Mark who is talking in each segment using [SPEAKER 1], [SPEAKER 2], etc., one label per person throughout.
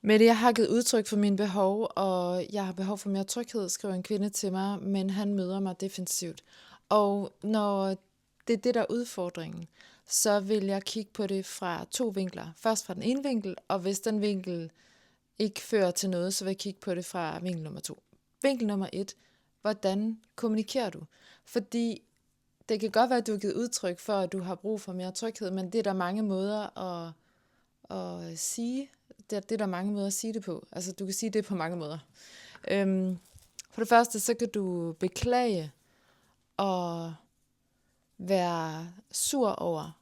[SPEAKER 1] Mette, jeg har givet udtryk for mine behov, og jeg har behov for mere tryghed, skriver en kvinde til mig, men han møder mig defensivt. Og når det er det, der er udfordringen, så vil jeg kigge på det fra to vinkler. Først fra den ene vinkel, og hvis den vinkel ikke fører til noget, så vil jeg kigge på det fra vinkel nummer 2. Vinkel nummer 1. Hvordan kommunikerer du? Fordi det kan godt være, at du har givet udtryk for, at du har brug for mere tryghed, men det er der mange måder at sige. Det er der mange måder at sige det på. Altså, du kan sige det på mange måder. For det første, så kan du beklage og være sur over,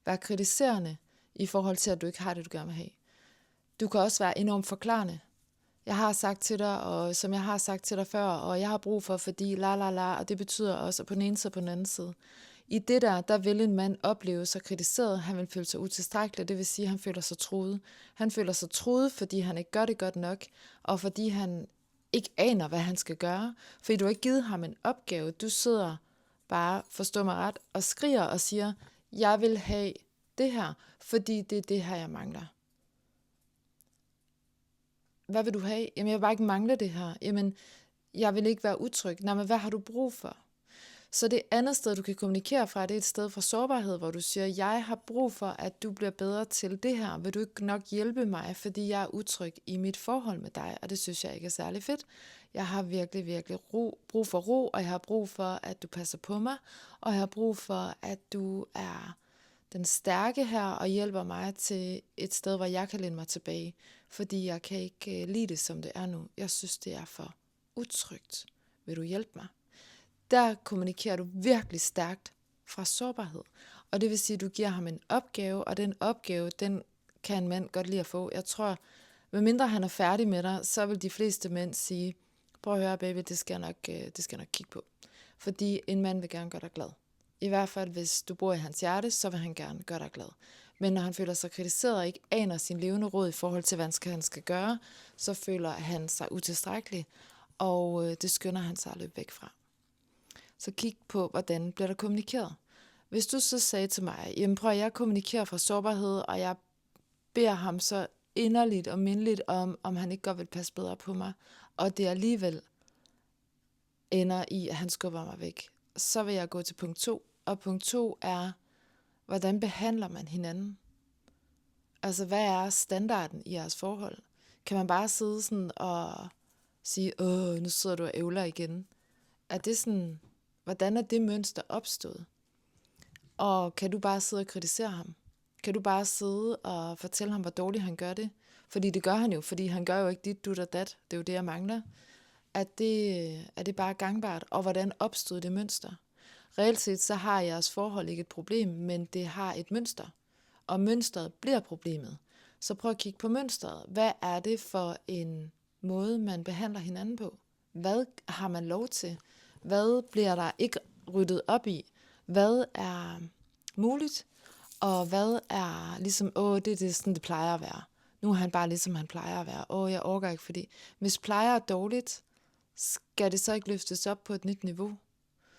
[SPEAKER 1] være kritiserende i forhold til, at du ikke har det, du gerne vil have. Du kan også være enormt forklarende. Jeg har sagt til dig, og som jeg har sagt til dig før, og jeg har brug for, fordi og det betyder også på den ene side og på den anden side. I det der vil en mand opleve sig kritiseret, han vil føle sig utilstrækkelig, det vil sige, at han føler sig truet. Han føler sig truet, fordi han ikke gør det godt nok, og fordi han ikke aner, hvad han skal gøre, fordi du har ikke givet ham en opgave. Du sidder bare, forstå mig ret, og skriger og siger, jeg vil have det her, fordi det er det her, jeg mangler. Hvad vil du have? Jamen, jeg vil bare ikke mangle det her. Jamen, jeg vil ikke være utryg. Nej, men hvad har du brug for? Så det andet sted, du kan kommunikere fra, det er et sted fra sårbarhed, hvor du siger, jeg har brug for, at du bliver bedre til det her. Vil du ikke nok hjælpe mig, fordi jeg er utryg i mit forhold med dig? Og det synes jeg ikke er særlig fedt. Jeg har virkelig, virkelig brug for ro, og jeg har brug for, at du passer på mig, og jeg har brug for, at du er den stærke her og hjælper mig til et sted, hvor jeg kan læne mig tilbage, fordi jeg kan ikke lide det, som det er nu. Jeg synes, det er for utrygt. Vil du hjælpe mig? Der kommunikerer du virkelig stærkt fra sårbarhed. Og det vil sige, at du giver ham en opgave, og den opgave, den kan en mand godt lide at få. Jeg tror, medmindre han er færdig med dig, så vil de fleste mænd sige, prøv at høre baby, det skal jeg nok kigge på. Fordi en mand vil gerne gøre dig glad. I hvert fald, hvis du bor i hans hjerte, så vil han gerne gøre dig glad. Men når han føler sig kritiseret og ikke aner sin levende råd i forhold til, hvad han skal gøre, så føler han sig utilstrækkelig, og det skynder han sig at løbe væk fra. Så kig på, hvordan bliver der kommunikeret. Hvis du så sagde til mig, jamen prøv at jeg kommunikerer fra sårbarhed, og jeg beder ham så inderligt og mindeligt om han ikke godt vil passe bedre på mig, og det alligevel ender i, at han skubber mig væk, så vil jeg gå til punkt 2. Og punkt 2 er, hvordan behandler man hinanden? Altså, hvad er standarden i jeres forhold? Kan man bare sidde sådan og sige, nu sidder du og ævler igen? Er det sådan, hvordan er det mønster opstået? Og kan du bare sidde og kritisere ham? Kan du bare sidde og fortælle ham, hvor dårligt han gør det? Fordi det gør han jo, fordi han gør jo ikke dit, dut og dat. Det er jo det, jeg mangler. Er det bare gangbart? Og hvordan opstod det mønster? Reelt set så har jeres forhold ikke et problem, men det har et mønster. Og mønstret bliver problemet. Så prøv at kigge på mønstret. Hvad er det for en måde, man behandler hinanden på? Hvad har man lov til? Hvad bliver der ikke ryddet op i? Hvad er muligt? Og hvad er ligesom, det er sådan, det plejer at være. Nu er han bare ligesom han plejer at være. Jeg orker ikke, fordi hvis plejer er dårligt, skal det så ikke løftes op på et nyt niveau?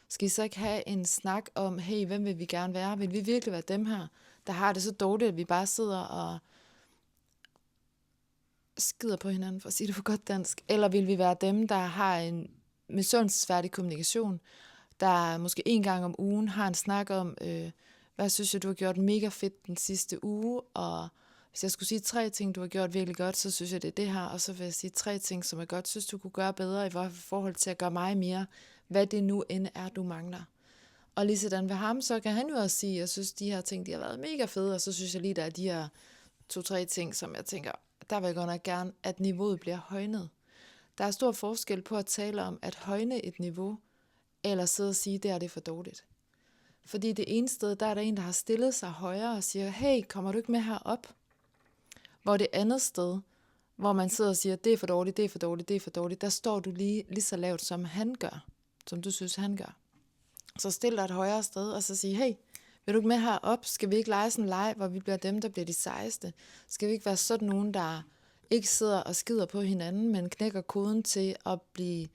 [SPEAKER 1] Skal I så ikke have en snak om, hey, hvem vil vi gerne være? Vil vi virkelig være dem her, der har det så dårligt, at vi bare sidder og skider på hinanden, for at sige det på godt dansk? Eller vil vi være dem, der har en misundelsesværdig kommunikation, der måske en gang om ugen har en snak om, hvad synes jeg, du har gjort mega fedt den sidste uge, og hvis jeg skulle sige 3 ting, du har gjort virkelig godt, så synes jeg, det er det her, og så vil jeg sige 3 ting, som jeg godt synes, du kunne gøre bedre i forhold til at gøre mig mere, hvad det nu end er, du mangler. Og lige sådan ved ham, så kan han jo også sige, jeg synes, de her ting, de har været mega fede, og så synes jeg lige, der er de her 2-3 ting, som jeg tænker, der vil jeg godt nok gerne, at niveauet bliver højnet. Der er stor forskel på at tale om at højne et niveau, eller sidde og sige, det er for dårligt. Fordi det ene sted, der er der en, der har stillet sig højere og siger, hey, kommer du ikke med herop? Hvor det andet sted, hvor man sidder og siger, det er for dårligt, det er for dårligt, det er for dårligt, der står du lige så lavt, som han gør, som du synes, han gør. Så stil dig et højere sted, og så sige, hey, vil du ikke med herop? Skal vi ikke lege sådan en leg, hvor vi bliver dem, der bliver de sejeste? Skal vi ikke være sådan nogen, der ikke sidder og skider på hinanden, men knækker koden til at blive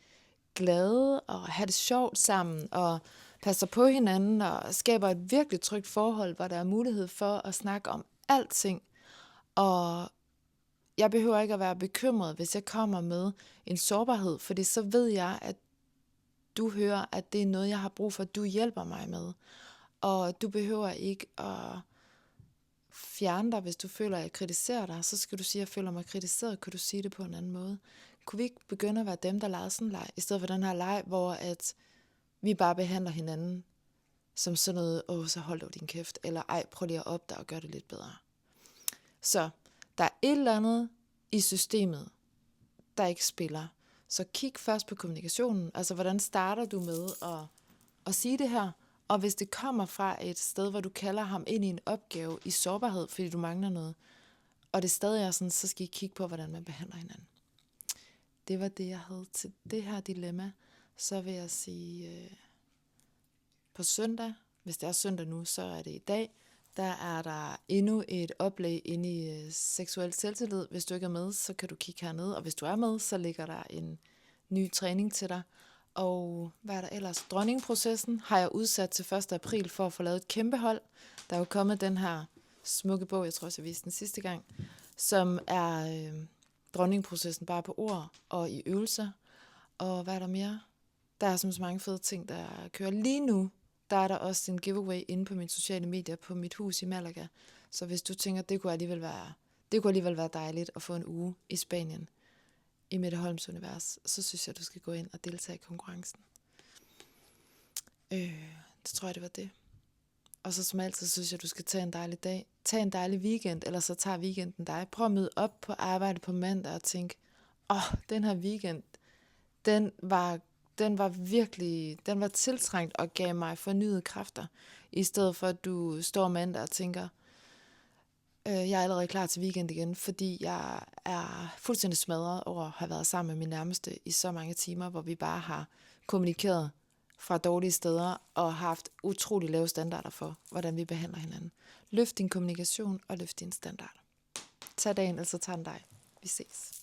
[SPEAKER 1] glade og have det sjovt sammen, og passer på hinanden, og skaber et virkelig trygt forhold, hvor der er mulighed for at snakke om alting. Og jeg behøver ikke at være bekymret, hvis jeg kommer med en sårbarhed, fordi så ved jeg, at du hører, at det er noget, jeg har brug for, at du hjælper mig med. Og du behøver ikke at fjerne dig, hvis du føler, at jeg kritiserer dig. Så skal du sige, at jeg føler mig kritiseret. Kan du sige det på en anden måde? Kunne vi ikke begynde at være dem, der leger sådan en leg, i stedet for den her leg, hvor at vi bare behandler hinanden som sådan noget, så hold dog din kæft, eller ej, prøv lige at opdage og gøre det lidt bedre. Så der er et eller andet i systemet, der ikke spiller. Så kig først på kommunikationen, altså hvordan starter du med at sige det her, og hvis det kommer fra et sted, hvor du kalder ham ind i en opgave i sårbarhed, fordi du mangler noget, og det stadig er sådan, så skal I kigge på, hvordan man behandler hinanden. Det var det, jeg havde til det her dilemma. Så vil jeg sige, på søndag, hvis det er søndag nu, så er det i dag, der er der endnu et oplæg inde i seksuel selvtillid. Hvis du ikke er med, så kan du kigge hernede, og hvis du er med, så ligger der en ny træning til dig. Og hvad er der ellers? Dronningprocessen har jeg udsat til 1. april for at få lavet et kæmpe hold. Der er jo kommet den her smukke bog, jeg tror også jeg viste den sidste gang, som er dronningprocessen bare på ord og i øvelser. Og hvad er der mere? Der er så mange fede ting, der kører lige nu. Der er der også en giveaway inde på mine sociale medier på mit hus i Malaga. Så hvis du tænker, det kunne alligevel være dejligt at få en uge i Spanien i Mette Holms univers, så synes jeg, du skal gå ind og deltage i konkurrencen. Det tror jeg, det var det. Og så som altid, synes jeg, du skal tage en dejlig dag. Tag en dejlig weekend, eller så tager weekenden dig. Prøv at møde op på arbejde på mandag og tænk, den her weekend, den var tiltrængt og gav mig fornyede kræfter, i stedet for at du står mandag og tænker, jeg er allerede klar til weekend igen, fordi jeg er fuldstændig smadret over at have været sammen med min nærmeste i så mange timer, hvor vi bare har kommunikeret fra dårlige steder og haft utrolig lave standarder for, hvordan vi behandler hinanden. Løft din kommunikation og løft din standard. Tag dagen, altså tag den dig. Vi ses.